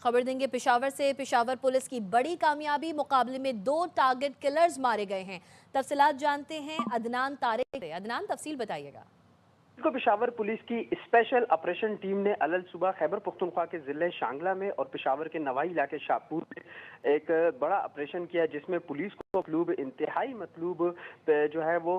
خبر دیں گے پشاور سے۔ پشاور پولیس کی بڑی کامیابی، مقابلے میں 2 ٹارگٹ کلرز مارے گئے ہیں۔ تفصیلات جانتے ہیں عدنان طارق سے۔ عدنان، تفصیل بتائیے گا۔ کو پشاور پولیس کی اسپیشل آپریشن ٹیم نے علل صبح خیبر پختونخوا کے ضلع شانگلہ میں اور پشاور کے نوائی علاقے شاہپور میں ایک بڑا آپریشن کیا، جس میں پولیس کو مطلوب انتہائی مطلوب جو ہے وہ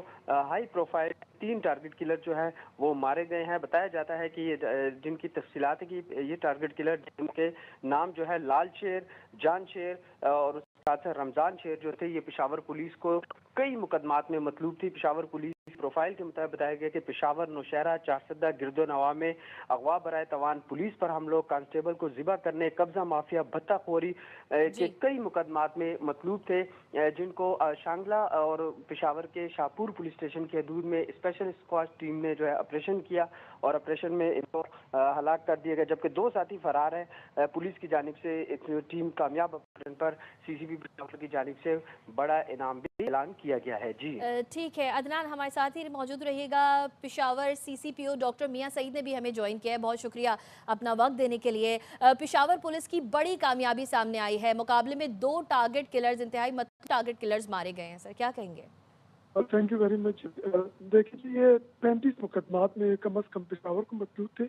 ہائی پروفائل 3 ٹارگٹ کلر جو ہے وہ مارے گئے ہیں۔ بتایا جاتا ہے کہ جن کی تفصیلات ہے کہ یہ ٹارگٹ کلر جن کے نام جو ہے لال شیر، جان شیر اور ساتھ رمضان شیر جو تھے، یہ پشاور پولیس کو کئی مقدمات میں مطلوب تھی۔ پشاور پولیس پروفائل کے مطابق بتایا گیا کہ پشاور، نوشہرہ، چارسدہ، گرد و نواح میں اغوا برائے توان، پولیس پر حملوں، کانسٹیبل کو ذبح کرنے، قبضہ مافیا، بھتہ خوری کے کئی مقدمات میں مطلوب تھے، جن کو شانگلہ اور پشاور کے شاہپور پولیس اسٹیشن کی حدود میں اسپیشل اسکواڈ ٹیم نے جو ہے آپریشن کیا اور آپریشن میں ان کو ہلاک کر دیا گیا، جبکہ 2 ساتھی فرار ہیں۔ پولیس کی جانب سے ایک ٹیم کامیاب آپریشن پر CCP پشاور کی جانب سے بڑا انعام بھی اعلان کیا گیا ہے۔ جی ٹھیک ہے عدنان، ہمارے ساتھ ہی موجود رہیے گا۔ پشاور CCPO ڈاکٹر میاں سعید نے بھی ہمیں جوائن کیا ہے، بہت شکریہ اپنا وقت دینے کے لیے۔ پشاور پولیس کی بڑی کامیابی سامنے آئی ہے، مقابلے میں 2 ٹارگٹ کلرز، انتہائی مطلوب ٹارگٹ کلرز مارے گئے ہیں، سر کیا کہیں گے؟ Thank you very much. دیکھیے یہ 35 مقدمات میں کم از کم پشاور کو مطلوب تھے،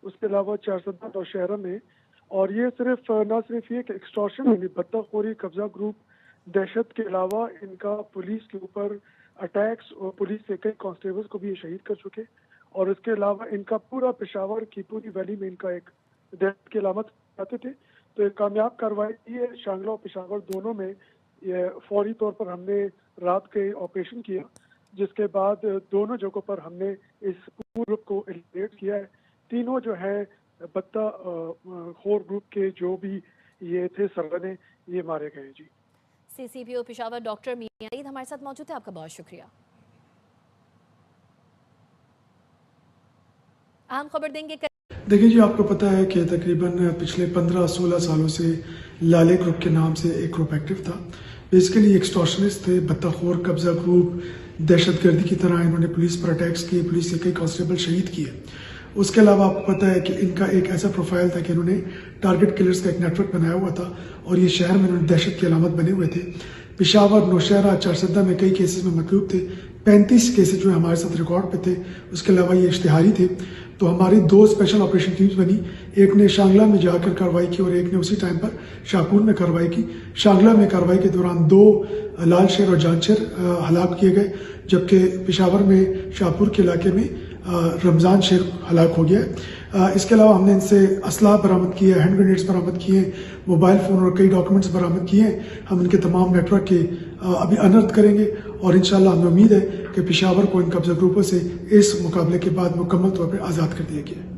اس کے علاوہ چارسدہ نوشہرہ میں، اور یہ نہ صرف یہ کہ ایکسٹورشن یعنی بھتہ خوری، قبضہ گروپ، دہشت کے علاوہ ان کا پولیس کے اوپر اٹیکس اور پولیس کے کئی کانسٹیبلز کو بھی یہ شہید کر چکے، اور اس کے علاوہ ان کا پورا پشاور کی پوری ویلی میں ان کا ایک دہشت کی علامت آتے تھے۔ تو ایک کامیاب کارروائی کی ہے شانگلہ اور پشاور دونوں میں۔ یہ فوری طور پر ہم نے رات کے آپریشن کیا، جس کے بعد دونوں جگہوں پر ہم نے اس پورے گروپ کو ایلیمینیٹ کیا ہے۔ تینوں جو ہے بھتہ خور گروپ کے جو بھی یہ تھے سرغنے، یہ مارے گئے۔ جی CCPO پشاور ڈاکٹر میاں سعید ہمارے ساتھ موجود ہے، آپ کا بہت شکریہ۔ اہم خبر دیں گے۔ دیکھیں جی، آپ کو پتہ ہے کہ تقریباً پچھلے 15-16 سالوں سے لالے گروپ کے نام سے ایک گروپ ایکٹیو تھا۔ بیسیکلی ایکسٹورشنسٹ تھے، بھتہ خور، قبضہ گروپ، دہشت گردی کی طرح انہوں نے پولیس پر اٹیکس کیے، پولیس کے کئی کانسٹیبل شہید کیے۔ اس کے علاوہ آپ کو پتہ ہے کہ ان کا ایک ایسا پروفائل تھا کہ انہوں نے ٹارگٹ کلرز کا ایک نیٹ ورک بنایا ہوا تھا، اور یہ شہر میں انہوں نے دہشت کی علامت بنے ہوئے تھے۔ پشاور، نوشہرہ، چارسدہ میں کئی کیسز میں مطلوب تھے، 35 کیسز جو ہمارے ساتھ ریکارڈ پہ تھے۔ اس کے علاوہ یہ اشتہاری تھے۔ تو ہماری 2 اسپیشل آپریشن ٹیمز بنی، ایک نے شانگلہ میں جا کر کارروائی کی اور ایک نے اسی ٹائم پر شاہپور میں کارروائی کی۔ شانگلہ میں کارروائی کے دوران 2 لال شیر اور جان شیر ہلاک کیے گئے، جبکہ پشاور میں شاہپور کے علاقے میں رمضان شیر ہلاک ہو گیا۔ اس کے علاوہ ہم نے ان سے اسلحہ برآمد کیے، ہینڈ گرینیڈز برآمد کیے، موبائل فون اور کئی ڈاکومنٹس برآمد کیے ہیں۔ ہم ان کے تمام نیٹ ورک کے ابھی انرتھ کریں گے، اور انشاءاللہ ہمیں امید ہے کہ پشاور کو ان قبضہ گروپوں سے اس مقابلے کے بعد مکمل طور پر آزاد کر دیا گیا ہے۔